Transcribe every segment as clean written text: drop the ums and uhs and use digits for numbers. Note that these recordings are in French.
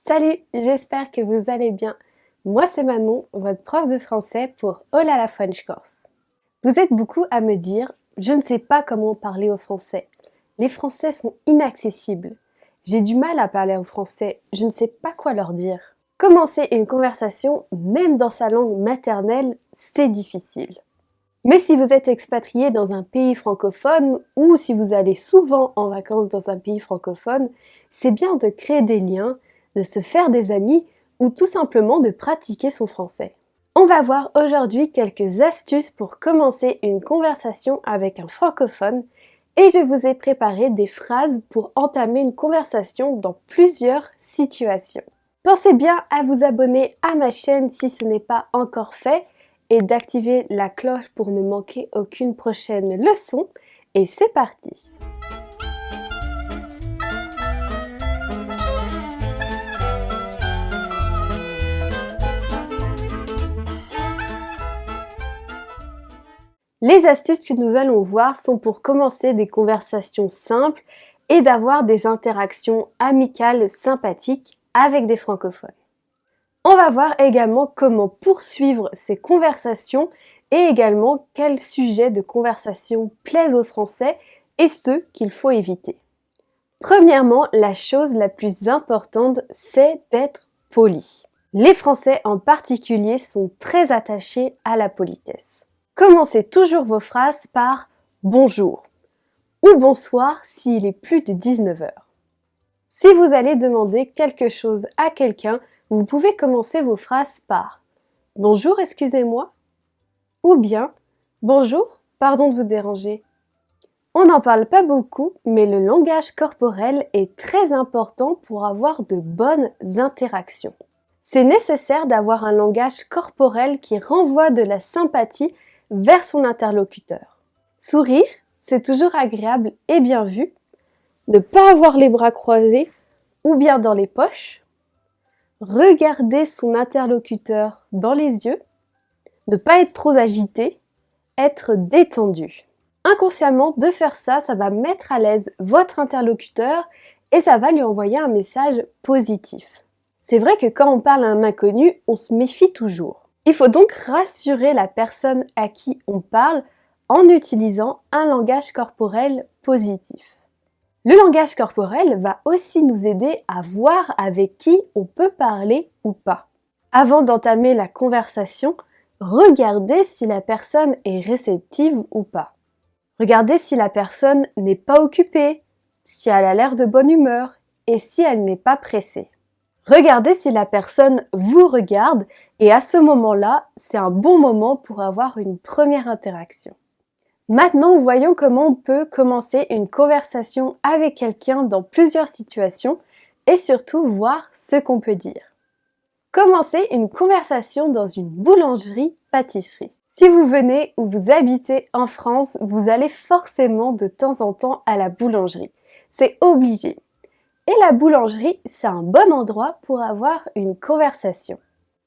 Salut, j'espère que vous allez bien. Moi c'est Manon, votre prof de français pour Oh là la French Course. Vous êtes beaucoup à me dire, je ne sais pas comment parler au français. Les Français sont inaccessibles. J'ai du mal à parler au français, je ne sais pas quoi leur dire. Commencer une conversation, même dans sa langue maternelle, c'est difficile. Mais si vous êtes expatrié dans un pays francophone ou si vous allez souvent en vacances dans un pays francophone, c'est bien de créer des liens, de se faire des amis ou tout simplement de pratiquer son français. On va voir aujourd'hui quelques astuces pour commencer une conversation avec un francophone et je vous ai préparé des phrases pour entamer une conversation dans plusieurs situations. Pensez bien à vous abonner à ma chaîne si ce n'est pas encore fait et d'activer la cloche pour ne manquer aucune prochaine leçon. Et c'est parti! Les astuces que nous allons voir sont pour commencer des conversations simples et d'avoir des interactions amicales sympathiques avec des francophones. On va voir également comment poursuivre ces conversations et également quels sujets de conversation plaisent aux Français et ceux qu'il faut éviter. Premièrement, la chose la plus importante, c'est d'être poli. Les Français en particulier sont très attachés à la politesse. Commencez toujours vos phrases par bonjour ou bonsoir s'il est plus de 19 heures. Si vous allez demander quelque chose à quelqu'un, vous pouvez commencer vos phrases par bonjour, excusez-moi ou bien bonjour, pardon de vous déranger. On n'en parle pas beaucoup, mais le langage corporel est très important pour avoir de bonnes interactions. C'est nécessaire d'avoir un langage corporel qui renvoie de la sympathie vers son interlocuteur. Sourire, c'est toujours agréable et bien vu. Ne pas avoir les bras croisés ou bien dans les poches. Regarder son interlocuteur dans les yeux. Ne pas être trop agité. Être détendu. Inconsciemment, de faire ça, ça va mettre à l'aise votre interlocuteur et ça va lui envoyer un message positif. C'est vrai que quand on parle à un inconnu, on se méfie toujours. Il faut donc rassurer la personne à qui on parle en utilisant un langage corporel positif. Le langage corporel va aussi nous aider à voir avec qui on peut parler ou pas. Avant d'entamer la conversation, regardez si la personne est réceptive ou pas. Regardez si la personne n'est pas occupée, si elle a l'air de bonne humeur et si elle n'est pas pressée. Regardez si la personne vous regarde et à ce moment-là, c'est un bon moment pour avoir une première interaction. Maintenant, voyons comment on peut commencer une conversation avec quelqu'un dans plusieurs situations et surtout voir ce qu'on peut dire. Commencez une conversation dans une boulangerie-pâtisserie. Si vous venez ou vous habitez en France, vous allez forcément de temps en temps à la boulangerie. C'est obligé. Et la boulangerie, c'est un bon endroit pour avoir une conversation.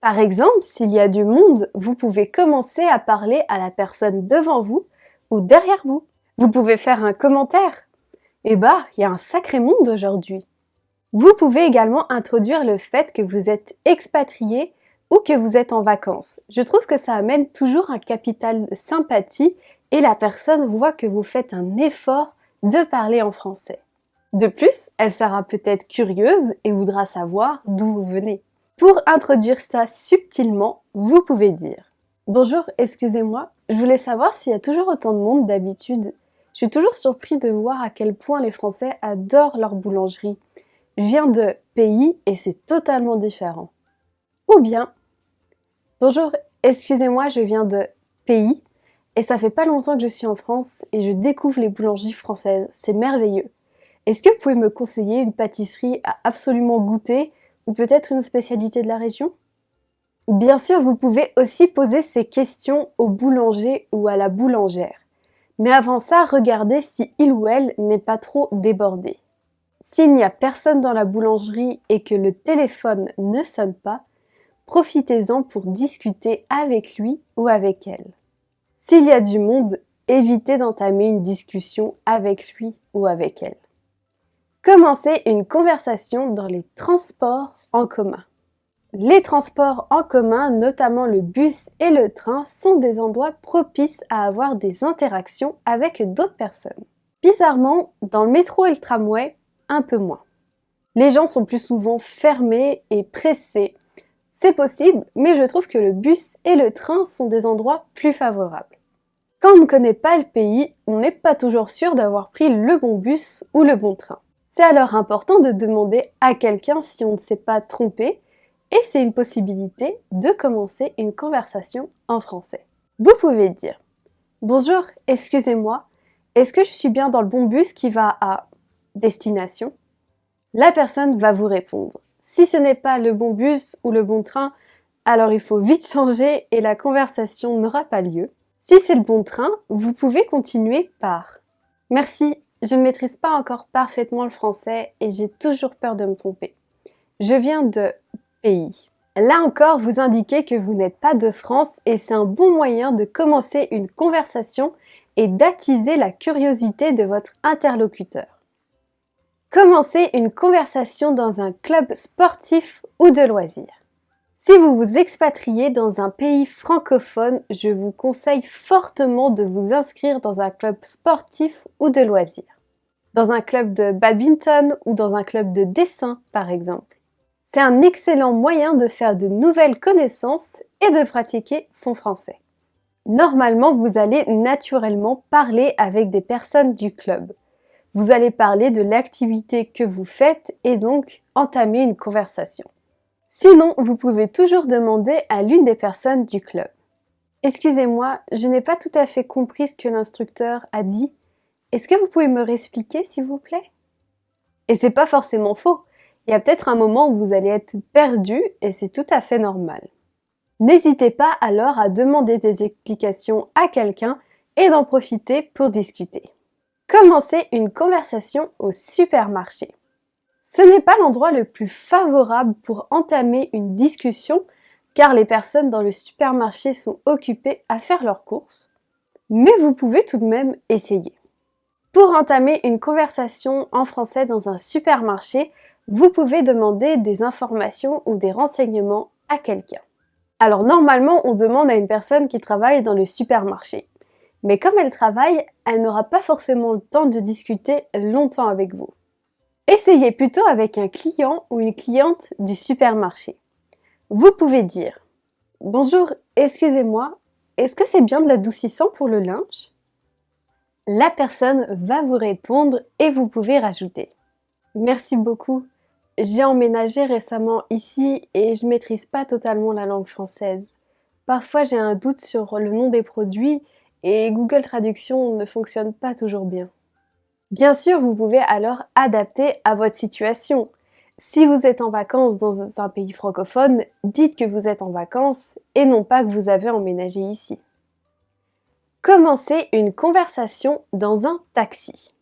Par exemple, s'il y a du monde, vous pouvez commencer à parler à la personne devant vous ou derrière vous. Vous pouvez faire un commentaire. Eh bah, il y a un sacré monde aujourd'hui. Vous pouvez également introduire le fait que vous êtes expatrié ou que vous êtes en vacances. Je trouve que ça amène toujours un capital de sympathie et la personne voit que vous faites un effort de parler en français. De plus, elle sera peut-être curieuse et voudra savoir d'où vous venez. Pour introduire ça subtilement, vous pouvez dire « Bonjour, excusez-moi, je voulais savoir s'il y a toujours autant de monde d'habitude. Je suis toujours surpris de voir à quel point les Français adorent leur boulangerie. Je viens de pays et c'est totalement différent. » Ou bien « Bonjour, excusez-moi, je viens de pays et ça fait pas longtemps que je suis en France et je découvre les boulangeries françaises. C'est merveilleux. Est-ce que vous pouvez me conseiller une pâtisserie à absolument goûter ou peut-être une spécialité de la région ? Bien sûr, vous pouvez aussi poser ces questions au boulanger ou à la boulangère. Mais avant ça, regardez si il ou elle n'est pas trop débordé. S'il n'y a personne dans la boulangerie et que le téléphone ne sonne pas, profitez-en pour discuter avec lui ou avec elle. S'il y a du monde, évitez d'entamer une discussion avec lui ou avec elle. Commencez une conversation dans les transports en commun. Les transports en commun, notamment le bus et le train, sont des endroits propices à avoir des interactions avec d'autres personnes. Bizarrement, dans le métro et le tramway, un peu moins. Les gens sont plus souvent fermés et pressés. C'est possible, mais je trouve que le bus et le train sont des endroits plus favorables. Quand on ne connaît pas le pays, on n'est pas toujours sûr d'avoir pris le bon bus ou le bon train. C'est alors important de demander à quelqu'un si on ne s'est pas trompé, et c'est une possibilité de commencer une conversation en français. Vous pouvez dire « Bonjour, excusez-moi, est-ce que je suis bien dans le bon bus qui va à destination ?» La personne va vous répondre. Si ce n'est pas le bon bus ou le bon train, alors il faut vite changer et la conversation n'aura pas lieu. Si c'est le bon train, vous pouvez continuer par « Merci, je ne maîtrise pas encore parfaitement le français et j'ai toujours peur de me tromper. Je viens de pays. » Là encore, vous indiquez que vous n'êtes pas de France et c'est un bon moyen de commencer une conversation et d'attiser la curiosité de votre interlocuteur. Commencez une conversation dans un club sportif ou de loisirs. Si vous vous expatriez dans un pays francophone, je vous conseille fortement de vous inscrire dans un club sportif ou de loisirs. Dans un club de badminton ou dans un club de dessin, par exemple. C'est un excellent moyen de faire de nouvelles connaissances et de pratiquer son français. Normalement, vous allez naturellement parler avec des personnes du club. Vous allez parler de l'activité que vous faites et donc entamer une conversation. Sinon, vous pouvez toujours demander à l'une des personnes du club. « Excusez-moi, je n'ai pas tout à fait compris ce que l'instructeur a dit. Est-ce que vous pouvez me réexpliquer, s'il vous plaît ?» Et c'est pas forcément faux. Il y a peut-être un moment où vous allez être perdu et c'est tout à fait normal. N'hésitez pas alors à demander des explications à quelqu'un et d'en profiter pour discuter. Commencez une conversation au supermarché. Ce n'est pas l'endroit le plus favorable pour entamer une discussion car les personnes dans le supermarché sont occupées à faire leurs courses, mais vous pouvez tout de même essayer. Pour entamer une conversation en français dans un supermarché, vous pouvez demander des informations ou des renseignements à quelqu'un. Alors normalement, on demande à une personne qui travaille dans le supermarché. Mais comme elle travaille, elle n'aura pas forcément le temps de discuter longtemps avec vous. Essayez plutôt avec un client ou une cliente du supermarché. Vous pouvez dire « Bonjour, excusez-moi, est-ce que c'est bien de l'adoucissant pour le linge ?» La personne va vous répondre et vous pouvez rajouter « Merci beaucoup, j'ai emménagé récemment ici et je ne maîtrise pas totalement la langue française. Parfois j'ai un doute sur le nom des produits et Google Traduction ne fonctionne pas toujours bien. » Bien sûr, vous pouvez alors adapter à votre situation. Si vous êtes en vacances dans un pays francophone, dites que vous êtes en vacances et non pas que vous avez emménagé ici. Commencez une conversation dans un taxi.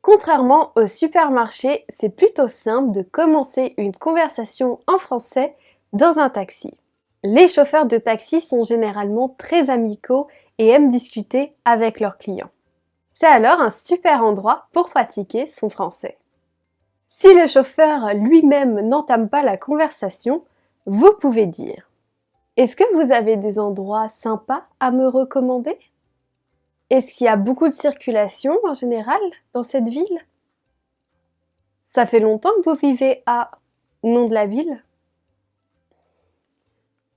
Contrairement au supermarché, c'est plutôt simple de commencer une conversation en français dans un taxi. Les chauffeurs de taxi sont généralement très amicaux et aiment discuter avec leurs clients. C'est alors un super endroit pour pratiquer son français. Si le chauffeur lui-même n'entame pas la conversation, vous pouvez dire « Est-ce que vous avez des endroits sympas à me recommander ? Est-ce qu'il y a beaucoup de circulation en général dans cette ville ? Ça fait longtemps que vous vivez à nom de la ville ? »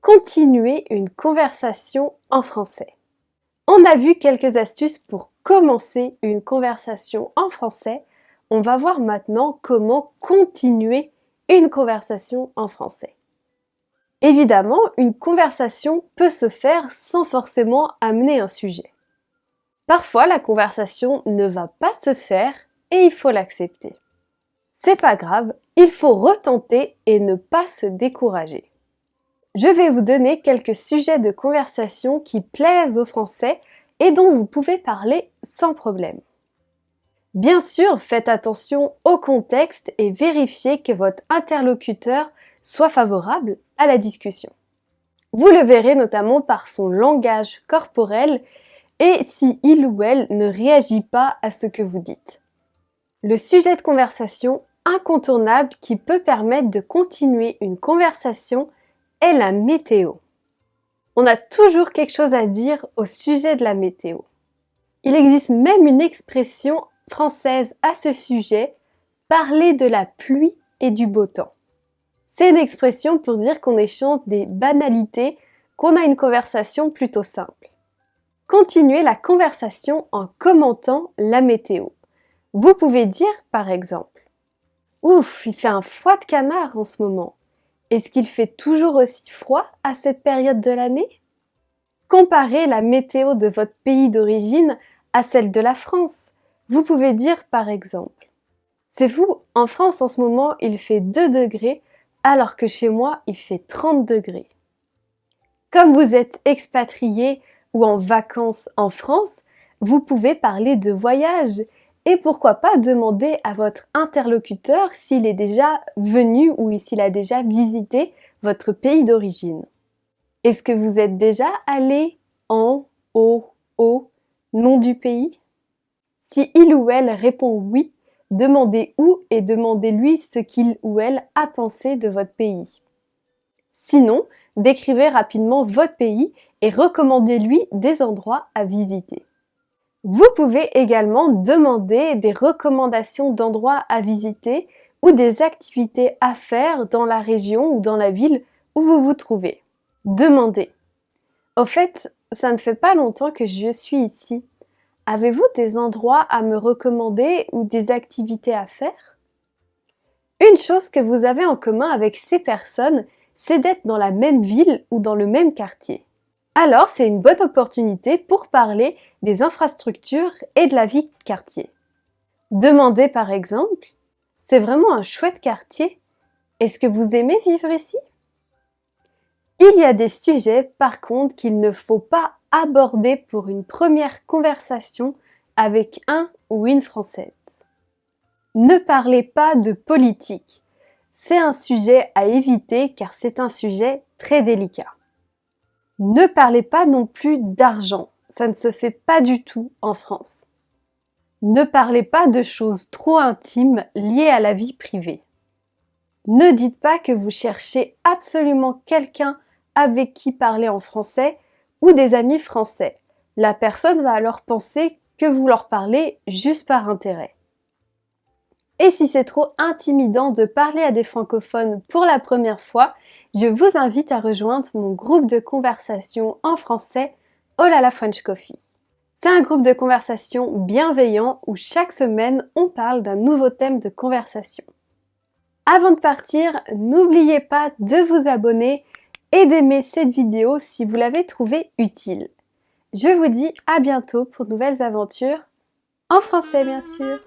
Continuez une conversation en français. On a vu quelques astuces pour commencer une conversation en français. On va voir maintenant comment continuer une conversation en français. Évidemment, une conversation peut se faire sans forcément amener un sujet. Parfois, la conversation ne va pas se faire et il faut l'accepter. C'est pas grave, il faut retenter et ne pas se décourager. Je vais vous donner quelques sujets de conversation qui plaisent aux Français et dont vous pouvez parler sans problème. Bien sûr, faites attention au contexte et vérifiez que votre interlocuteur soit favorable à la discussion. Vous le verrez notamment par son langage corporel et si il ou elle ne réagit pas à ce que vous dites. Le sujet de conversation incontournable qui peut permettre de continuer une conversation est la météo. On a toujours quelque chose à dire au sujet de la météo. Il existe même une expression française à ce sujet, parler de la pluie et du beau temps. C'est une expression pour dire qu'on échange des banalités, qu'on a une conversation plutôt simple. Continuez la conversation en commentant la météo. Vous pouvez dire par exemple « Ouf, il fait un froid de canard en ce moment. Est-ce qu'il fait toujours aussi froid à cette période de l'année ?» Comparez la météo de votre pays d'origine à celle de la France. Vous pouvez dire par exemple « C'est fou, en France en ce moment il fait 2 degrés alors que chez moi il fait 30 degrés. » Comme vous êtes expatrié ou en vacances en France, vous pouvez parler de voyage et pourquoi pas demander à votre interlocuteur s'il est déjà venu ou s'il a déjà visité votre pays d'origine. Est-ce que vous êtes déjà allé en, au nom du pays? Si il ou elle répond oui, demandez où et demandez-lui ce qu'il ou elle a pensé de votre pays. Sinon, décrivez rapidement votre pays et recommandez-lui des endroits à visiter. Vous pouvez également demander des recommandations d'endroits à visiter ou des activités à faire dans la région ou dans la ville où vous vous trouvez. Demandez. Au fait, ça ne fait pas longtemps que je suis ici. Avez-vous des endroits à me recommander ou des activités à faire? Une chose que vous avez en commun avec ces personnes, c'est d'être dans la même ville ou dans le même quartier. Alors, c'est une bonne opportunité pour parler des infrastructures et de la vie de quartier. Demandez par exemple, c'est vraiment un chouette quartier. Est-ce que vous aimez vivre ici? Il y a des sujets, par contre, qu'il ne faut pas aborder pour une première conversation avec un ou une Française. Ne parlez pas de politique. C'est un sujet à éviter car c'est un sujet très délicat. Ne parlez pas non plus d'argent, ça ne se fait pas du tout en France. Ne parlez pas de choses trop intimes liées à la vie privée. Ne dites pas que vous cherchez absolument quelqu'un avec qui parler en français ou des amis français. La personne va alors penser que vous leur parlez juste par intérêt. Et si c'est trop intimidant de parler à des francophones pour la première fois, je vous invite à rejoindre mon groupe de conversation en français Oh là là French Coffee. C'est un groupe de conversation bienveillant où chaque semaine on parle d'un nouveau thème de conversation. Avant de partir, n'oubliez pas de vous abonner et d'aimer cette vidéo si vous l'avez trouvée utile. Je vous dis à bientôt pour de nouvelles aventures, en français bien sûr.